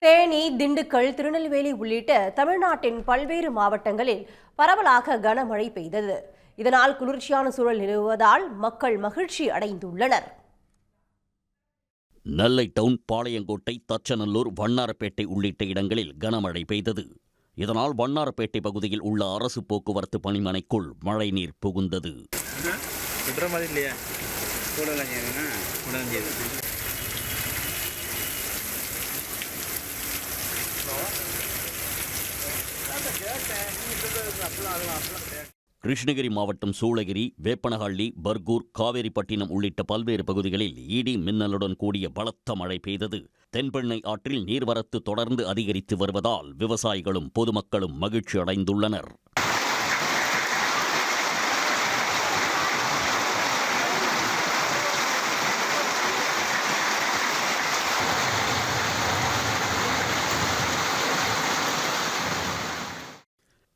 தேனி, திண்டுக்கல், திருநெல்வேலி உள்ளிட்ட தமிழ்நாட்டின் பல்வேறு மாவட்டங்களில் பரவலாக கனமழை பெய்தது. இதனால் குளிர்ச்சியான சூழல் நிலவுவதால் மக்கள் மகிழ்ச்சி அடைந்துள்ளனர். நெல்லை டவுன், பாளையங்கோட்டை, தச்சநல்லூர், வண்ணாரப்பேட்டை உள்ளிட்ட இடங்களில் கனமழை பெய்தது. இதனால் வண்ணாரப்பேட்டை பகுதியில் உள்ள அரசு போக்குவரத்து பணிமனைக்குள் மழைநீர் புகுந்தது. கிருஷ்ணகிரி மாவட்டம் சூளகிரி, வேப்பனஹள்ளி, பர்கூர், காவேரிப்பட்டினம் உள்ளிட்ட பல்வேறு பகுதிகளில் இடி மின்னலுடன் கூடிய பலத்த மழை பெய்தது. தென்பெண்ணை ஆற்றில் நீர்வரத்து தொடர்ந்து அதிகரித்து வருவதால் விவசாயிகளும் பொதுமக்களும் மகிழ்ச்சி அடைந்துள்ளனர்.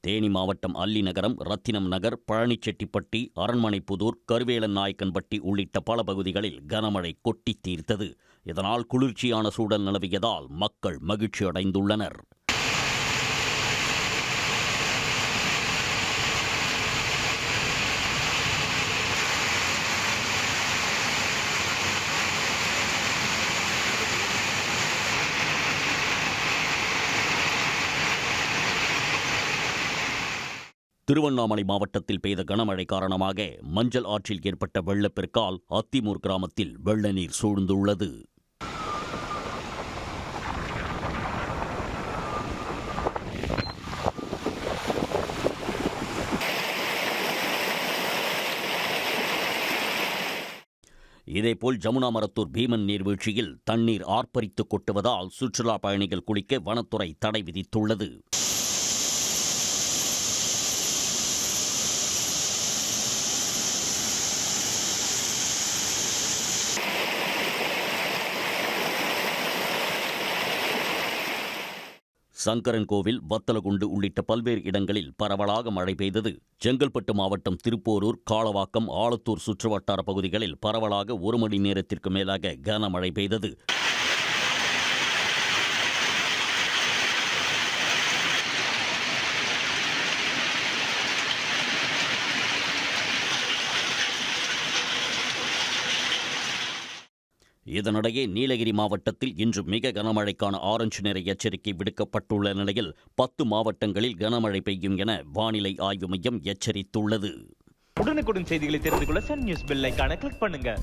தேனி மாவட்டம் அல்லிநகரம், ரத்தினம் நகர், பழனிச்செட்டிப்பட்டி, அரண்மனைப்புதூர், கருவேலன் நாயக்கன்பட்டி உள்ளிட்ட பல பகுதிகளில் கனமழை கொட்டித் தீர்த்தது. இதனால் குளிர்ச்சியான சூழல் நிலவியதால் மக்கள் மகிழ்ச்சி அடைந்துள்ளனர். திருவண்ணாமலை மாவட்டத்தில் பெய்த கனமழை காரணமாக மஞ்சள் ஆற்றில் ஏற்பட்ட வெள்ளப்பெருக்கால் அத்திமூர் கிராமத்தில் வெள்ள நீர் சூழ்ந்துள்ளது. இதேபோல் ஜமுனா மரத்தூர் பீமன் நீர்வீழ்ச்சியில் தண்ணீர் ஆர்ப்பரித்து கொட்டுவதால் சுற்றுலா பயணிகள் குளிக்க வனத்துறை தடை விதித்துள்ளது. சங்கரன்கோவில், வத்தலகுண்டு உள்ளிட்ட பல்வேறு இடங்களில் பரவலாக மழை பெய்தது. செங்கல்பட்டு மாவட்டம் திருப்போரூர், காளவாக்கம், ஆலத்தூர் சுற்றுவட்டார பகுதிகளில் பரவலாக 1 மணி நேரத்திற்கு மேலாக கனமழை பெய்தது. இதனிடையே நீலகிரி மாவட்டத்தில் இன்று மிக கனமழைக்கான ஆரஞ்சு நிற எச்சரிக்கை விடுக்கப்பட்டுள்ள நிலையில் 10 மாவட்டங்களில் கனமழை பெய்யும் என வானிலை ஆய்வு மையம் எச்சரித்துள்ளது. உடனுக்குடன் செய்திகளை தெரிந்து கொள்ள சன் நியூஸ் பெல் ஐகானை கிளிக் பண்ணுங்க.